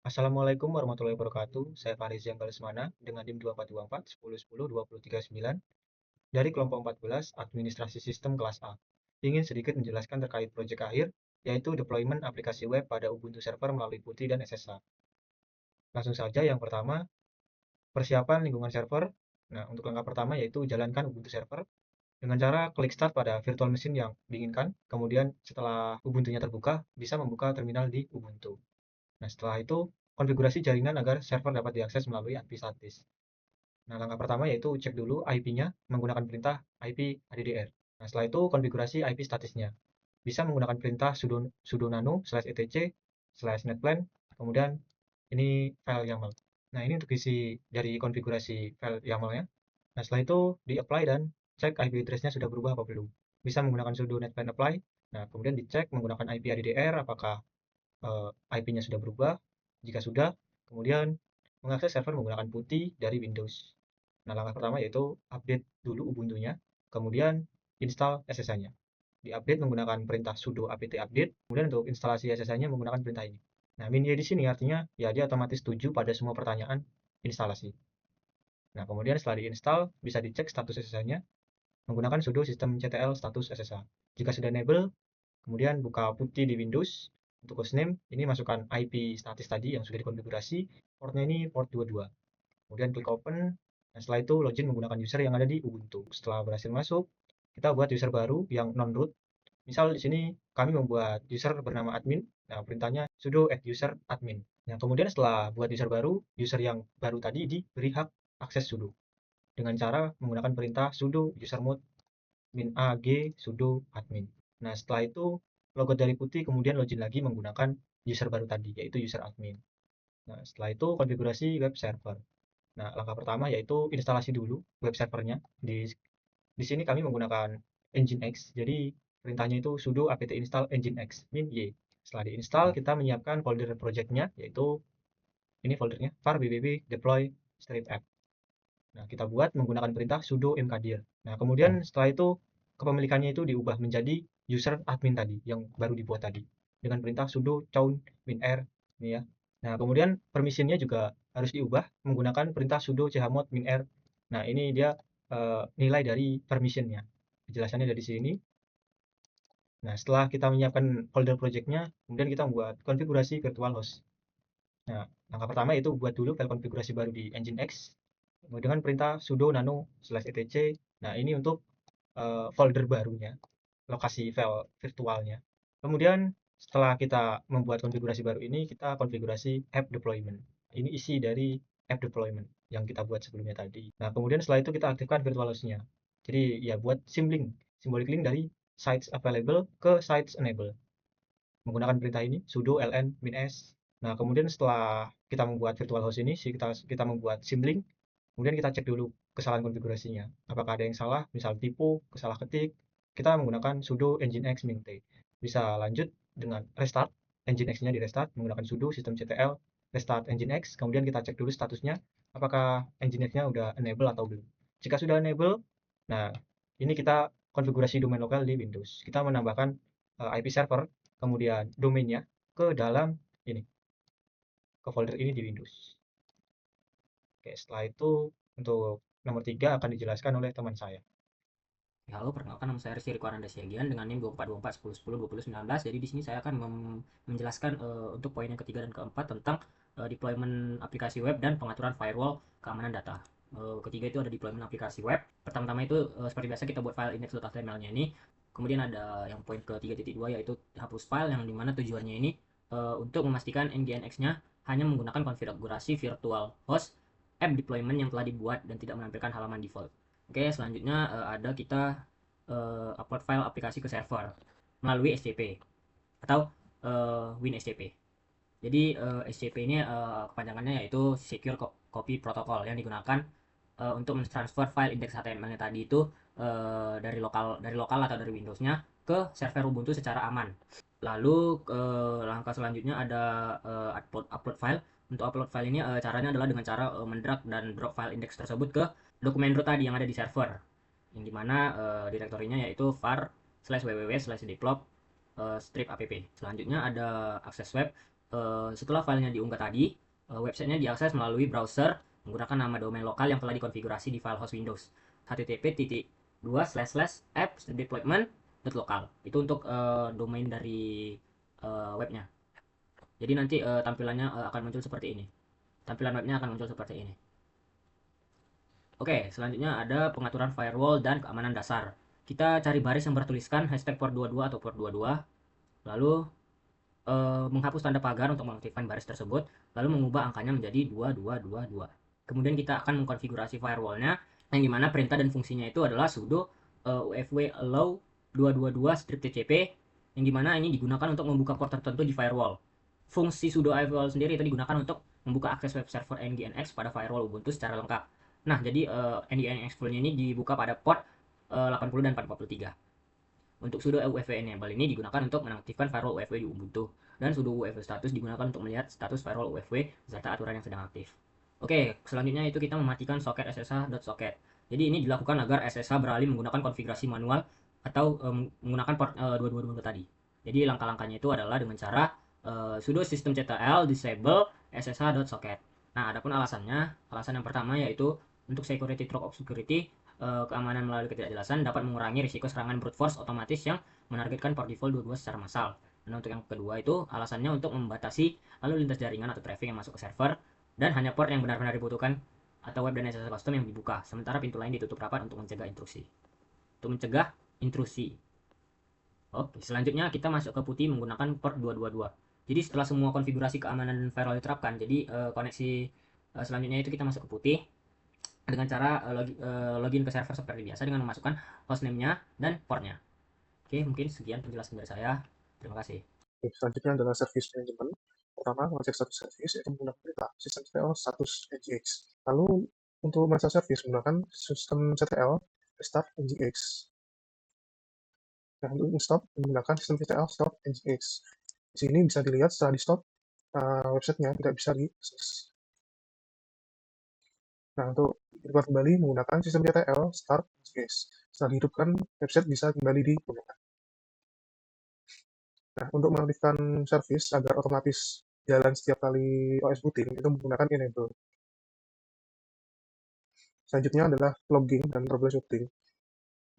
Assalamualaikum warahmatullahi wabarakatuh. Saya Farizian Lesmana dengan NIM 2424 1010 239 dari kelompok 14 Administrasi Sistem kelas A. Ingin sedikit menjelaskan terkait proyek akhir, yaitu deployment aplikasi web pada Ubuntu Server melalui PuTTY dan SSH. Langsung saja yang pertama, persiapan lingkungan server. Nah, untuk langkah pertama yaitu jalankan Ubuntu Server dengan cara klik start pada virtual machine yang diinginkan. Kemudian setelah Ubuntu-nya terbuka, bisa membuka terminal di Ubuntu. Nah, setelah itu konfigurasi jaringan agar server dapat diakses melalui IP statis. Nah, langkah pertama yaitu cek dulu IP-nya menggunakan perintah IP addr. Nah, setelah itu konfigurasi IP statisnya. Bisa menggunakan perintah sudo nano /etc/netplan, kemudian ini file YAML. Nah, ini untuk isi dari konfigurasi file YAML-nya. Nah, setelah itu di-apply dan cek IP address-nya sudah berubah apa belum. Bisa menggunakan sudo netplan apply. Nah, kemudian dicek menggunakan IP addr apakah IP-nya sudah berubah. Jika sudah, kemudian mengakses server menggunakan PuTTY dari Windows. Nah, langkah pertama yaitu update dulu Ubuntu-nya, kemudian install SSH-nya. Di-update menggunakan perintah sudo apt update, kemudian untuk instalasi SSH-nya menggunakan perintah ini. Nah, min-y di sini artinya ya dia otomatis setuju pada semua pertanyaan instalasi. Nah, kemudian setelah diinstal, bisa dicek status SSH-nya menggunakan sudo systemctl status SSH. Jika sudah enable, kemudian buka PuTTY di Windows. Untuk hostname, ini masukkan IP statis tadi yang sudah dikonfigurasi. Portnya ini port 22. Kemudian klik open. Nah, setelah itu login menggunakan user yang ada di Ubuntu. Setelah berhasil masuk, kita buat user baru yang non-root. Misal di sini kami membuat user bernama admin. Nah, perintahnya sudo add user admin. Nah, kemudian setelah buat user baru, user yang baru tadi diberi hak akses sudo dengan cara menggunakan perintah sudo usermod -ag sudo admin. Nah, setelah itu logout dari PuTTY kemudian login lagi menggunakan user baru tadi, yaitu user admin. Nah, setelah itu konfigurasi web server. Nah, langkah pertama yaitu instalasi dulu web servernya. Di sini kami menggunakan Nginx, jadi perintahnya itu sudo apt install nginx -y. Setelah diinstal, kita menyiapkan folder projectnya, yaitu ini foldernya var bbb deploy strip app. Nah, kita buat menggunakan perintah sudo mkdir. Nah, kemudian setelah itu kepemilikannya itu diubah menjadi user admin tadi yang baru dibuat tadi dengan perintah sudo chown -r ini ya. Nah, kemudian permissionnya juga harus diubah menggunakan perintah sudo chmod -r. Nah, ini dia nilai dari permissionnya. Penjelasannya dari sini. Nah, setelah kita menyiapkan folder projectnya, kemudian kita membuat konfigurasi virtual host. Nah, langkah pertama yaitu buat dulu file konfigurasi baru di Nginx dengan perintah sudo nano/etc. Nah, ini untuk folder barunya, lokasi file virtualnya. Kemudian setelah kita membuat konfigurasi baru ini, kita konfigurasi app deployment. Ini isi dari app deployment yang kita buat sebelumnya tadi. Nah, kemudian setelah itu kita aktifkan virtual host-nya. Jadi ya buat symbolic link dari sites available ke sites enable menggunakan perintah ini sudo ln -s. Nah, kemudian setelah kita membuat virtual host ini, kita membuat symlink, kemudian kita cek dulu kesalahan konfigurasinya. Apakah ada yang salah, misal tipe, kesalah ketik, kita menggunakan sudo nginx -t. Bisa lanjut dengan restart, nginx-nya di restart menggunakan sudo systemctl restart nginx, kemudian kita cek dulu statusnya, apakah nginx-nya udah enable atau belum. Jika sudah enable, nah ini kita konfigurasi domain lokal di Windows. Kita menambahkan IP server, kemudian domainnya ke dalam ini, ke folder ini di Windows. Oke, setelah itu untuk nomor 3 akan dijelaskan oleh teman saya. Halo, perkenalkan nama saya Rizky Riko Ananda Siagian dengan NIM 2424 1010 2019. Jadi di sini saya akan menjelaskan untuk poin yang ketiga dan keempat tentang deployment aplikasi web dan pengaturan firewall keamanan data. Ketiga itu ada deployment aplikasi web. Pertama-tama itu seperti biasa kita buat file index.html-nya ini. Kemudian ada yang poin ke 3.2 yaitu hapus file yang dimana tujuannya ini untuk memastikan nginx-nya hanya menggunakan konfigurasi virtual host app deployment yang telah dibuat dan tidak menampilkan halaman default. Oke, selanjutnya ada kita upload file aplikasi ke server melalui SCP atau WinSCP. Jadi SCP ini kepanjangannya yaitu Secure Copy Protocol yang digunakan untuk mentransfer file index HTML-nya tadi itu dari lokal atau dari Windows-nya ke server Ubuntu secara aman. Lalu langkah selanjutnya ada upload file. Untuk upload file ini caranya adalah dengan cara mendrag dan drop file index tersebut ke dokumen root tadi yang ada di server, yang dimana direktorinya yaitu var/www/develop strip app. Selanjutnya ada akses web. Setelah filenya diunggah tadi, websitenya diakses melalui browser menggunakan nama domain lokal yang telah dikonfigurasi di file host Windows, http://app.deployment.local. Itu untuk domain dari webnya. Jadi nanti tampilannya akan muncul seperti ini. Tampilan webnya akan muncul seperti ini. Oke, selanjutnya ada pengaturan firewall dan keamanan dasar. Kita cari baris yang bertuliskan hashtag port22 atau port22, lalu menghapus tanda pagar untuk mengaktifkan baris tersebut, lalu mengubah angkanya menjadi 2222. Kemudian kita akan mengkonfigurasi firewallnya, yang dimana perintah dan fungsinya itu adalah sudo ufw allow 222-tcp, yang dimana ini digunakan untuk membuka port tertentu di firewall. Fungsi sudo ufw sendiri itu digunakan untuk membuka akses web server nginx pada firewall Ubuntu secara lengkap. Nah, jadi nginx full ini dibuka pada port 80 dan 443. Untuk sudo UEFI enable ini digunakan untuk menaktifkan firewall UEFI di Ubuntu, dan sudo UEFI status digunakan untuk melihat status firewall UEFI beserta aturan yang sedang aktif. Oke, selanjutnya itu kita mematikan soket ssh.socket. Jadi ini dilakukan agar SSH beralih menggunakan konfigurasi manual atau menggunakan port 222 tadi. Jadi langkah-langkahnya itu adalah dengan cara sudo systemctl disable ssh.socket. Nah, adapun alasannya, alasan yang pertama yaitu untuk security threat obscurity, keamanan melalui ketidakjelasan dapat mengurangi risiko serangan brute force otomatis yang menargetkan port default 22 secara massal. Dan untuk yang kedua itu alasannya untuk membatasi lalu lintas jaringan atau traffic yang masuk ke server, dan hanya port yang benar-benar dibutuhkan atau web dan SSH custom yang dibuka, sementara pintu lain ditutup rapat untuk mencegah intrusi. Oke, selanjutnya kita masuk ke putih menggunakan port 222. Jadi setelah semua konfigurasi keamanan firewall diterapkan, jadi koneksi selanjutnya itu kita masuk ke putih dengan cara login ke server seperti biasa dengan memasukkan hostname-nya dan portnya. Oke, mungkin sekian penjelasan dari saya. Terima kasih. Selanjutnya adalah service management. Pertama, mengecek status service yaitu menggunakan perintah sistem CTL status NGX. Lalu untuk merasa service menggunakan sistem CTL restart NGX. Nah, untuk stop menggunakan sistem CTL stop NGX. Di sini bisa dilihat setelah di stop websitenya tidak bisa diakses. Nah, untuk dibuat kembali menggunakan sistem CTL start NGX. Setelah dihidupkan, website bisa kembali digunakan. Nah, untuk mengaktifkan service agar otomatis jalan setiap kali OS booting itu menggunakan enable. Selanjutnya adalah logging dan troubleshooting.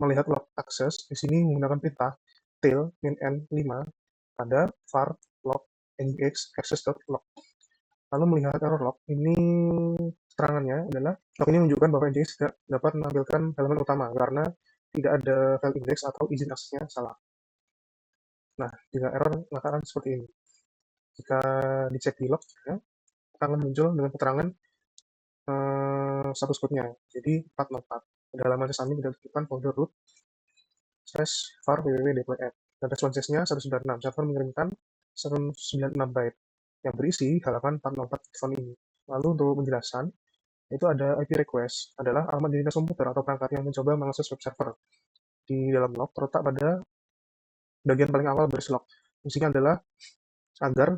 Melihat log akses, di sini menggunakan perintah tail min-n 5 pada var log nginx access.log. Lalu melihat error log, ini keterangannya adalah log ini menunjukkan bahwa nginx tidak dapat menampilkan halaman utama karena tidak ada file index atau izin aksesnya salah. Nah, jika error maka akan seperti ini. Jika dicek di log, akan muncul dengan keterangan status code-nya. Jadi 404. Pada halaman sesami tidak ditentukan folder root /var www.deploy-app. Dan responses-nya 196. Server mengirimkan 196 byte yang berisi halaman 404 phone ini. Lalu untuk penjelasan, itu ada IP request adalah alamat identitas komputer atau perangkat yang mencoba mengakses web server. Di dalam log terletak pada bagian paling awal baris log. Fungsinya adalah agar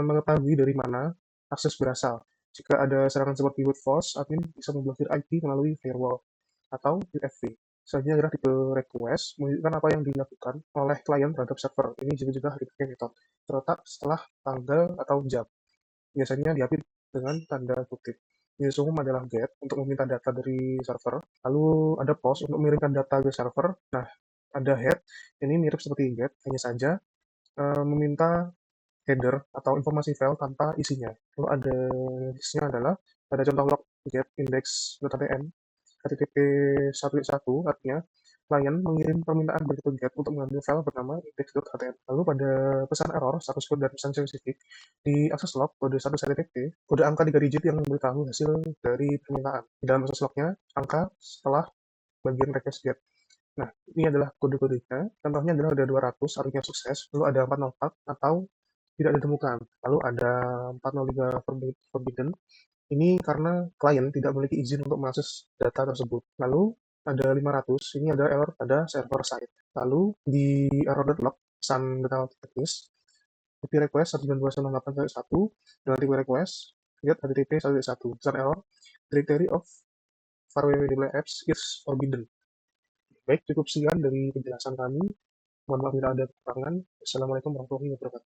mengetahui dari mana akses berasal. Jika ada serangan seperti brute force, admin bisa memblokir IP melalui firewall atau UFV. Selanjutnya adalah tipe request, menunjukkan apa yang dilakukan oleh klien terhadap server. Ini juga repeat method, terletak setelah tanggal atau jam. Biasanya diapit dengan tanda kutip. Jenis umum adalah get untuk meminta data dari server, lalu ada post untuk mengirimkan data ke server. Nah, ada head, ini mirip seperti get, hanya saja meminta header atau informasi file tanpa isinya. Lalu ada listnya adalah pada contoh log get index.htm http://1.1 artinya klien mengirim permintaan begitu get untuk mengambil file bernama index.htm. Lalu pada pesan error, status code dan pesan spesifik di akses log kode status http, kode angka 3 digit yang memberitahu hasil dari permintaan. Di dalam akses lognya, angka setelah bagian request get. Nah, ini adalah kode-kodenya. Contohnya adalah ada 200, artinya sukses. Lalu ada 404 atau tidak ditemukan. Lalu ada 403 forbidden. Ini karena klien tidak memiliki izin untuk mengakses data tersebut. Lalu ada 500, ini ada error pada server side. Lalu di error.log, pesan data teknis, IP request 192.168.1 dengan tipe request, get HTTP 1.1. Pesan error, directory of var www apps is forbidden. Baik, cukup sekian dari penjelasan kami. Mohon maaf bila ada kekurangan. Assalamualaikum warahmatullahi wabarakatuh.